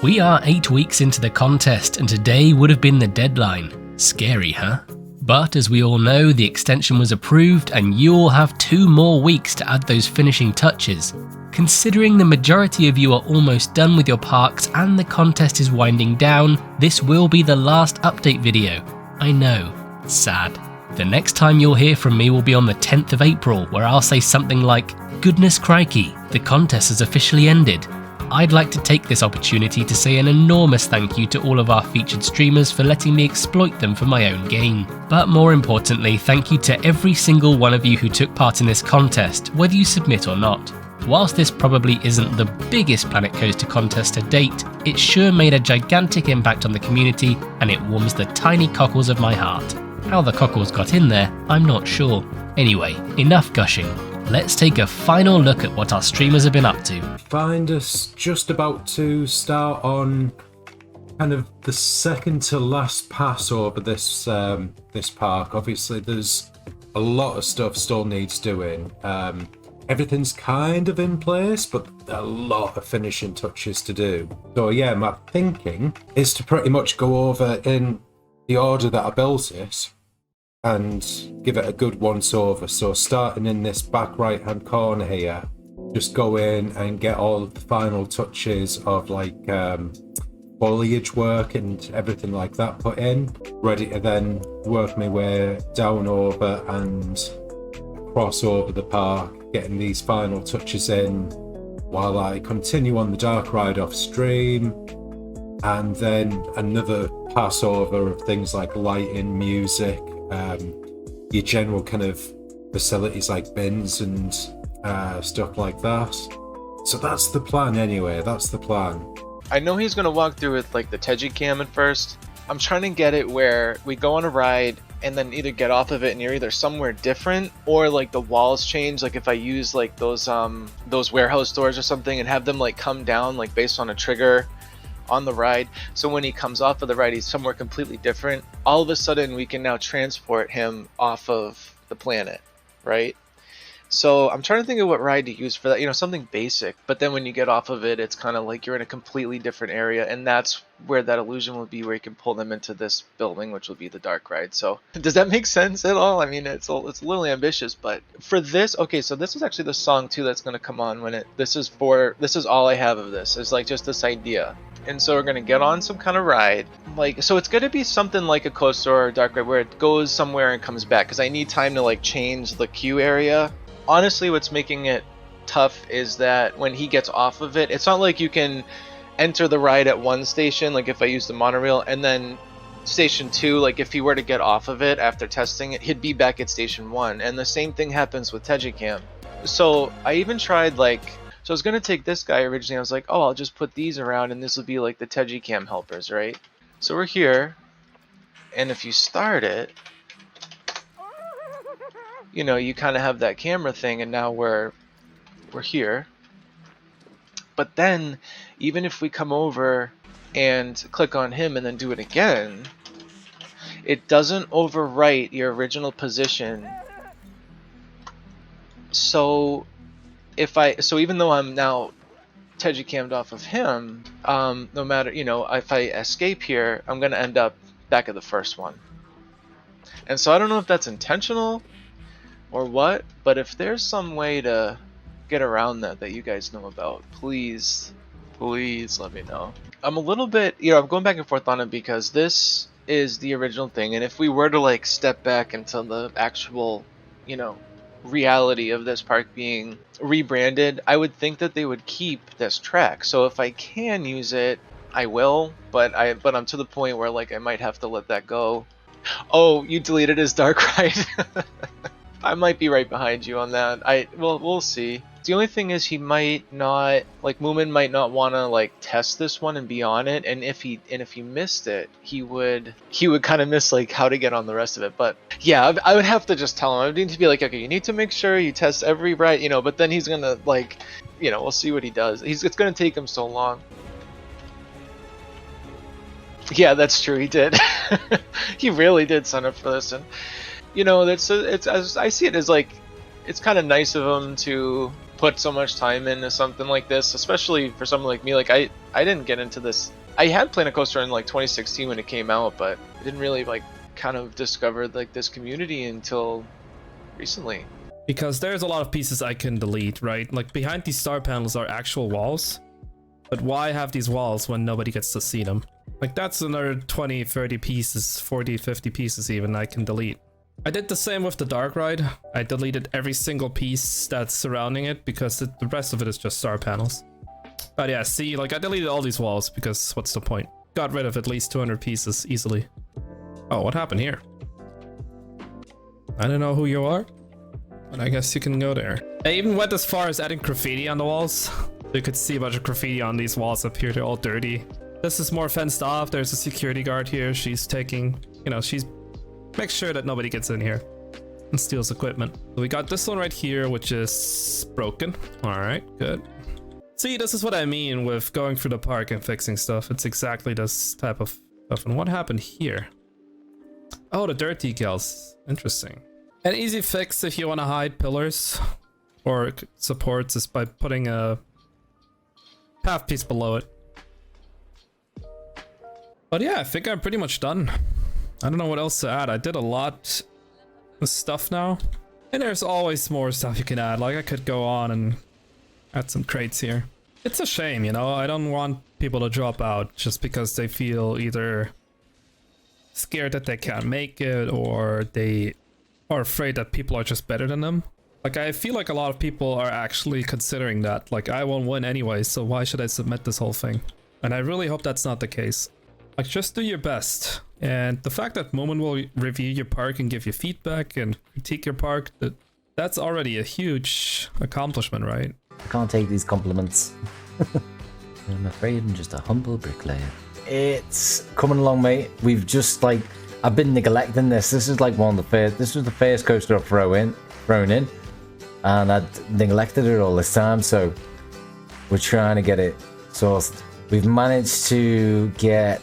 We are 8 weeks into the contest and today would have been the deadline. Scary, huh? But as we all know, the extension was approved and you all have 2 more weeks to add those finishing touches. Considering the majority of you are almost done with your parks and the contest is winding down, this will be the last update video. I know, sad. The next time you'll hear from me will be on the 10th of April, where I'll say something like, "Goodness crikey, the contest has officially ended." I'd like to take this opportunity to say an enormous thank you to all of our featured streamers for letting me exploit them for my own gain. But more importantly, thank you to every single one of you who took part in this contest, whether you submit or not. Whilst this probably isn't the biggest Planet Coaster contest to date, it sure made a gigantic impact on the community and it warms the tiny cockles of my heart. How the cockles got in there, I'm not sure. Anyway, enough gushing. Let's take a final look at what our streamers have been up to. Find us just about to start on kind of the second to last pass over this this park. Obviously there's a lot of stuff still needs doing. Everything's kind of in place, but a lot of finishing touches to do. So yeah, my thinking is to pretty much go over in the order that I built it and give it a good once over. So starting in this back right hand corner here, just go in and get all the final touches of like foliage work and everything like that put in, ready to then work my way down over and cross over the park, getting these final touches in while I continue on the dark ride off stream, and then another pass over of things like lighting, music, your general kind of facilities like bins and stuff like that. So that's the plan anyway, that's the plan. I know he's going to walk through with like the Tejicam at first. I'm trying to get it where we go on a ride and then either get off of it and you're either somewhere different or like the walls change. Like if I use like those warehouse doors or something and have them like come down like based on a trigger on the ride, so when he comes off of the ride he's somewhere completely different. All of a sudden we can now transport him off of the planet, right? So I'm trying to think of what ride to use for that, you know, something basic, but then when you get off of it it's kind of like you're in a completely different area, and that's where that illusion will be, where you can pull them into this building, which will be the dark ride. So does that make sense at all? I mean, it's a little ambitious, but for this, okay, so this is actually the song too that's going to come on when this is all I have of this is like just this idea. And so we're going to get on some kind of ride, like, so it's going to be something like a coaster or a dark ride where it goes somewhere and comes back, because I need time to like change the queue area. Honestly, what's making it tough is that when he gets off of it, it's not like you can enter the ride at one station, like if I use the monorail, and then station 2, like if he were to get off of it after testing it, he'd be back at station 1, and the same thing happens with Tejicam. So I even tried so I was going to take this guy originally. I was like, oh, I'll just put these around and this will be like the Tejicam helpers, right? So we're here, and if you start it, you know, you kind of have that camera thing, and now we're here. But then even if we come over and click on him and then do it again, it doesn't overwrite your original position. So even though I'm now Tejicammed off of him, no matter, you know, if I escape here, I'm gonna end up back at the first one. And so I don't know if that's intentional or what, but if there's some way to get around that you guys know about, please let me know. I'm a little bit, you know, I'm going back and forth on it because this is the original thing, and if we were to like step back into the actual, you know, reality of this park being rebranded, I would think that they would keep this track. So if I can use it, I will, but I'm to the point where like I might have to let that go. Oh, you deleted his dark ride. I might be right behind you on that. We'll see. The only thing is he might not, like Moomin might not want to like test this one and be on it, and if he missed it, he would kind of miss like how to get on the rest of it. But yeah, I would have to just tell him. I would need to be like, okay, you need to make sure you test every ride, you know, but then he's gonna like, you know, we'll see what he does. It's gonna take him so long. Yeah, that's true, he did. He really did sign up for this, and you know, it's as I see it as like, it's kind of nice of him to put so much time into something like this, especially for someone like me. Like I didn't get into this. I had Planet Coaster in like 2016 when it came out, but I didn't really like kind of discover like this community until recently. Because there's a lot of pieces I can delete, right? Like behind these star panels are actual walls. But why have these walls when nobody gets to see them? Like that's another 20, 30 pieces, 40, 50 pieces even I can delete. I did the same with the Dark Ride. I deleted every single piece that's surrounding it because the rest of it is just star panels. But yeah, see, like I deleted all these walls because what's the point? Got rid of at least 200 pieces easily. Oh, what happened here? I don't know who you are, but I guess you can go there. I even went as far as adding graffiti on the walls. You could see a bunch of graffiti on these walls up here. They're all dirty. This is more fenced off. There's a security guard here. She's taking, you know, she's makes sure that nobody gets in here and steals equipment. So we got this one right here, which is broken. All right, good. See, this is what I mean with going through the park and fixing stuff. It's exactly this type of stuff. And what happened here? Oh, the dirt decals. Interesting. An easy fix if you want to hide pillars or supports is by putting a half piece below it. But yeah, I think I'm pretty much done. I don't know what else to add. I did a lot of stuff now. And there's always more stuff you can add. Like I could go on and add some crates here. It's a shame, you know? I don't want people to drop out just because they feel either scared that they can't make it or they are afraid that people are just better than them. Like I feel like a lot of people are actually considering that. Like I won't win anyway, so why should I submit this whole thing? And I really hope that's not the case. Like just do your best. And the fact that Moomin will review your park and give you feedback and critique your park, that's already a huge accomplishment, right? I can't take these compliments. I'm afraid I'm just a humble bricklayer. It's coming along, mate. We've just like, I've been neglecting this. This is like one of the first, this was the first coaster I've thrown in. And I'd neglected it all this time, so we're trying to get it sourced. We've managed to get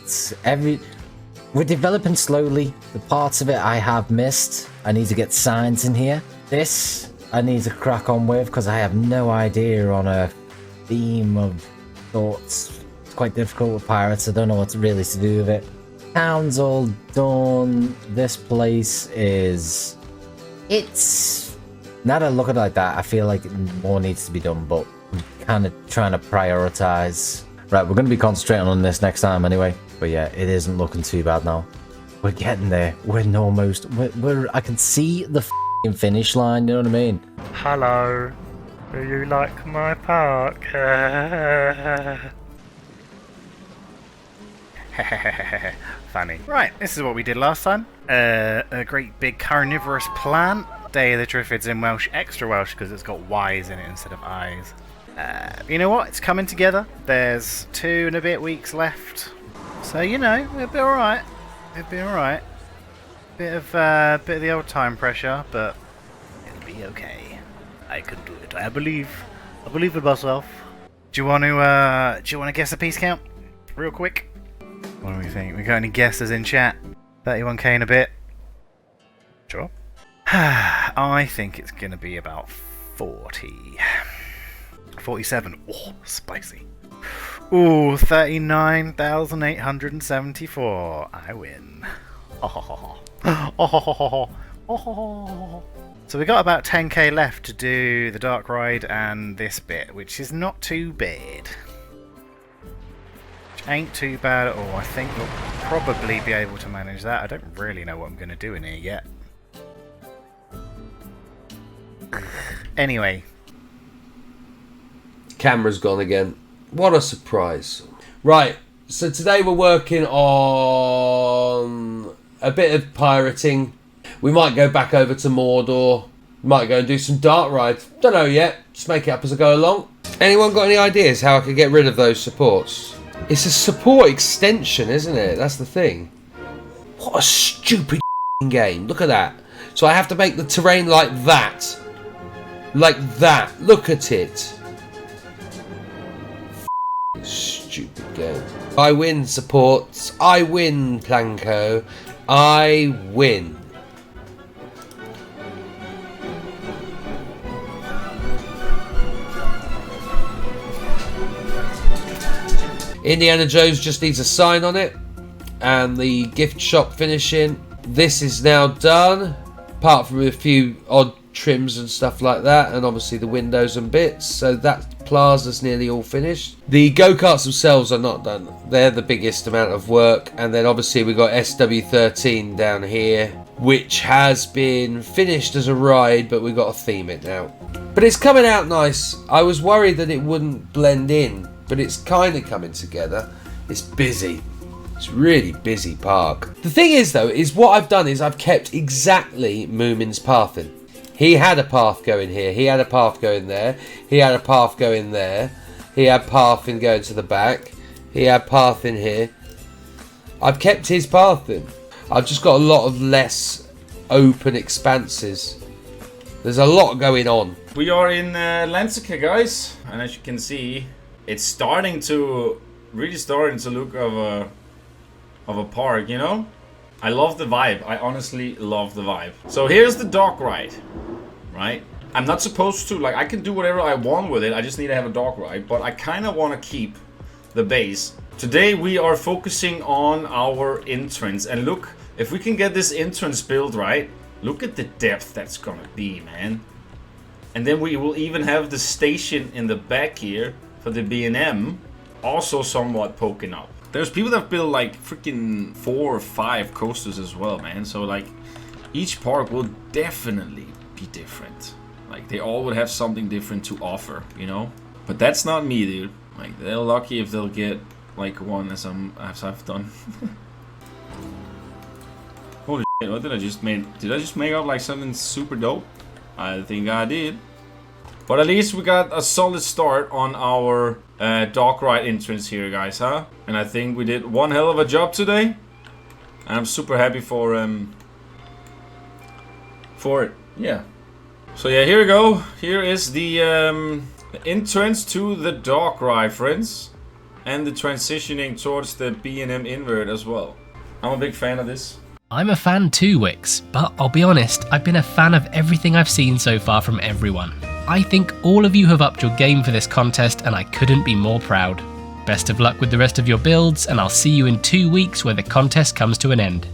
we're developing slowly. The parts of it I have missed. I need to get signs in here. This I need to crack on with because I have no idea on a theme of sorts. It's quite difficult with pirates. I don't know what really to do with it. Town's all done. This place is... It's... Now that I look at it like that, I feel like more needs to be done, but I'm kind of trying to prioritize. Right, we're going to be concentrating on this next time anyway. But yeah, it isn't looking too bad now. We're getting there. We're almost... I can see the f***ing finish line, you know what I mean? Hello. Do you like my park? Funny. Right, this is what we did last time. A great big carnivorous plant. Day of the Triffids in Welsh, extra Welsh because it's got Y's in it instead of I's. You know what? It's coming together. There's 2 and a bit weeks left. So, you know, it'll be alright. It'll be alright. Bit of the old time pressure, but it'll be okay. I can do it. I believe in myself. Do you want to guess the piece count? Real quick. What do we think? We got any guesses in chat? 31k and a bit. Sure. I think it's gonna be about 40. 47. Oh, spicy. Ooh, 39,874. I win. So we got about 10k left to do the Dark Ride and this bit, which is not too bad. Which ain't too bad at all. I think we'll probably be able to manage that. I don't really know what I'm going to do in here yet. Anyway. Camera's gone again. What a surprise. Right, so today we're working on a bit of pirating. We might go back over to Mordor. Might go and do some Dark Ride. Don't know yet. Just make it up as I go along. Anyone got any ideas how I could get rid of those supports? It's a support extension, isn't it? That's the thing. What a stupid game. Look at that. So I have to make the terrain like that. Like that. Look at it. Stupid game. I win, supports. I win, Planko. I win. Indiana Jones just needs a sign on it, and the gift shop finishing. This is now done, apart from a few odd trims and stuff like that, and obviously the windows and bits. So that plaza's nearly all finished. The go-karts themselves are not done. They're the biggest amount of work. And then obviously we got SW13 down here, which has been finished as a ride, but we've got to theme it now. But it's coming out nice. I was worried that it wouldn't blend in, but it's kind of coming together. It's busy. It's a really busy park. The thing is though, is what I've done is I've kept exactly Moomin's pathing. He had a path going here, he had a path going there, he had a path going there, he had pathing going to the back, he had pathing here. I've kept his pathing. I've just got a lot of less open expanses. There's a lot going on. We are in Lansica, guys, and as you can see, it's really starting to look of a park, you know? I love the vibe. I honestly love the vibe. So here's the dog ride, right? I'm not supposed to, like, I can do whatever I want with it. I just need to have a dog ride, but I kind of want to keep the base. Today we are focusing on our entrance, and look, if we can get this entrance built right, look at the depth that's gonna be, man. And then we will even have the station in the back here for the B&M, also somewhat poking up. There's people that build like freaking 4 or 5 coasters as well, man. So like each park will definitely be different. Like they all would have something different to offer, you know? But that's not me, dude. Like they're lucky if they'll get like one as I've done. Holy shit, what did I just make? Did I just make up like something super dope? I think I did. But at least we got a solid start on our dock ride entrance here, guys, huh? And I think we did one hell of a job today. And I'm super happy for it. Yeah. So yeah, here we go. Here is the entrance to the dock ride, friends. And the transitioning towards the B&M invert as well. I'm a big fan of this. I'm a fan too, Wix, but I'll be honest, I've been a fan of everything I've seen so far from everyone. I think all of you have upped your game for this contest and I couldn't be more proud. Best of luck with the rest of your builds, and I'll see you in 2 weeks where the contest comes to an end.